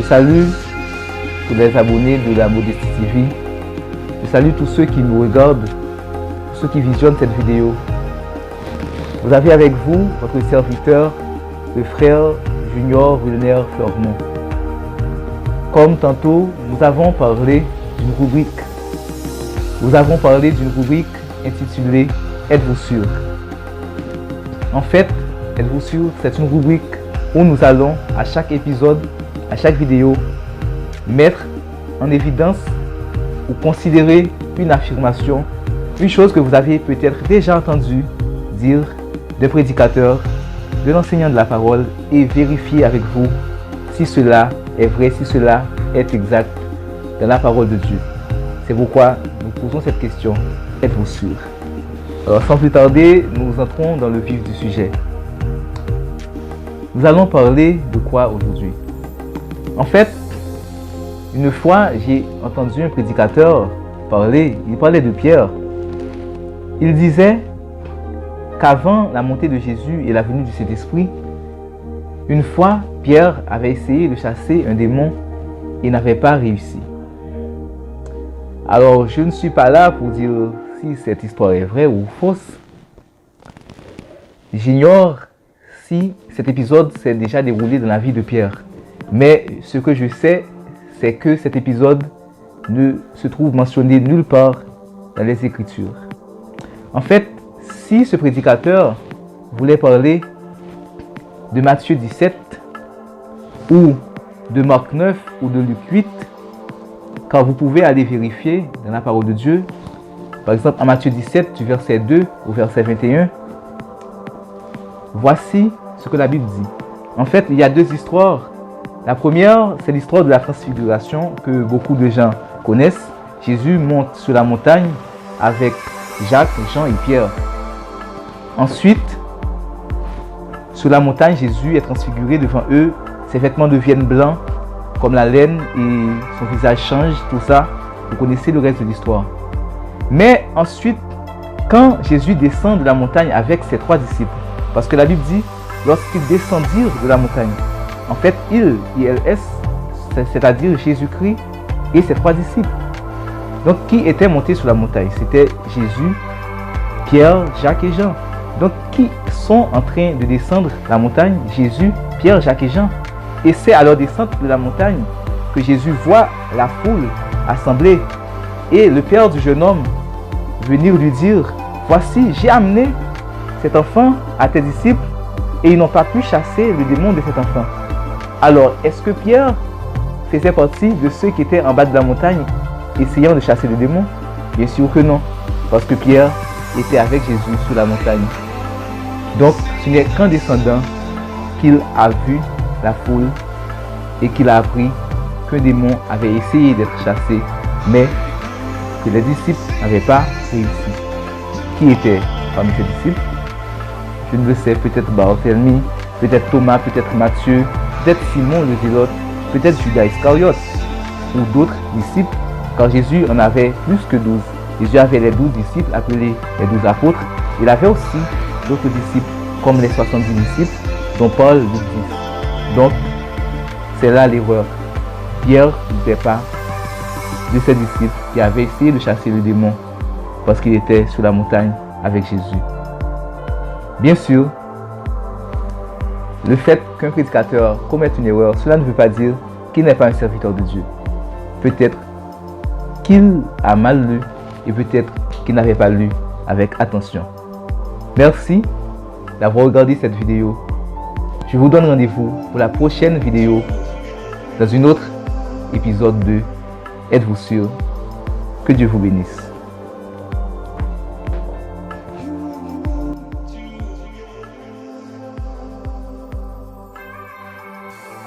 Je salue tous les abonnés de la Modestie TV. Je salue tous ceux qui nous regardent, tous ceux qui visionnent cette vidéo. Vous avez avec vous votre serviteur, le frère Junior Wilner Flormont. Comme tantôt, nous avons parlé d'une rubrique. Nous avons parlé d'une rubrique intitulée « Êtes-vous sûr ?» En fait, « Êtes-vous sûr ?» c'est une rubrique où nous allons, à chaque épisode, à chaque vidéo, mettre en évidence ou considérer une affirmation, une chose que vous avez peut-être déjà entendu dire de prédicateurs, de l'enseignant de la parole et vérifier avec vous si cela est vrai, si cela est exact dans la parole de Dieu. C'est pourquoi nous posons cette question, êtes-vous sûr? Alors sans plus tarder, nous entrons dans le vif du sujet. Nous allons parler de quoi aujourd'hui? En fait, une fois j'ai entendu un prédicateur parler, il parlait de Pierre. Il disait qu'avant la montée de Jésus et la venue du Saint-Esprit, une fois, Pierre avait essayé de chasser un démon et n'avait pas réussi. Alors, je ne suis pas là pour dire si cette histoire est vraie ou fausse. J'ignore si cet épisode s'est déjà déroulé dans la vie de Pierre. Mais ce que je sais, c'est que cet épisode ne se trouve mentionné nulle part dans les Écritures. En fait, si ce prédicateur voulait parler de Matthieu 17 ou de Marc 9 ou de Luc 8, car vous pouvez aller vérifier dans la parole de Dieu, par exemple en Matthieu 17 du verset 2 au verset 21, voici ce que la Bible dit. En fait, il y a deux histoires. La première, c'est l'histoire de la transfiguration que beaucoup de gens connaissent. Jésus monte sur la montagne avec Jacques, Jean et Pierre. Ensuite, sur la montagne, Jésus est transfiguré devant eux. Ses vêtements deviennent blancs comme la laine et son visage change, tout ça. Vous connaissez le reste de l'histoire. Mais ensuite, quand Jésus descend de la montagne avec ses 3 disciples, parce que la Bible dit, lorsqu'ils descendirent de la montagne, en fait, ils, ILS, c'est-à-dire Jésus-Christ et ses 3 disciples. Donc, qui était monté sur la montagne? C'était Jésus, Pierre, Jacques et Jean. Donc, qui sont en train de descendre la montagne? Jésus, Pierre, Jacques et Jean. Et c'est à leur descente de la montagne que Jésus voit la foule assemblée et le père du jeune homme venir lui dire, voici, j'ai amené cet enfant à tes disciples et ils n'ont pas pu chasser le démon de cet enfant. Alors, est-ce que Pierre faisait partie de ceux qui étaient en bas de la montagne essayant de chasser le démon? Bien sûr que non, parce que Pierre était avec Jésus sur la montagne. Donc, ce n'est qu'en descendant qu'il a vu la foule et qu'il a appris qu'un démon avait essayé d'être chassé, mais que les disciples n'avaient pas réussi. Qui était parmi ces disciples? Je ne le sais, peut-être Barthélemy, peut-être Thomas, peut-être Matthieu, peut-être Simon le Zélote, peut-être Judas Iscariote ou d'autres disciples, car Jésus en avait plus que 12. Jésus avait les 12 disciples appelés les 12 apôtres. Il avait aussi d'autres disciples comme les 70 disciples dont Paul Luc 10. Donc, c'est là l'erreur. Pierre n'était pas de ses disciples qui avaient essayé de chasser le démon parce qu'il était sur la montagne avec Jésus. Bien sûr, le fait qu'un prédicateur commette une erreur, cela ne veut pas dire qu'il n'est pas un serviteur de Dieu. Peut-être qu'il a mal lu et peut-être qu'il n'avait pas lu avec attention. Merci d'avoir regardé cette vidéo. Je vous donne rendez-vous pour la prochaine vidéo dans une autre épisode de Êtes-vous sûr? Que Dieu vous bénisse.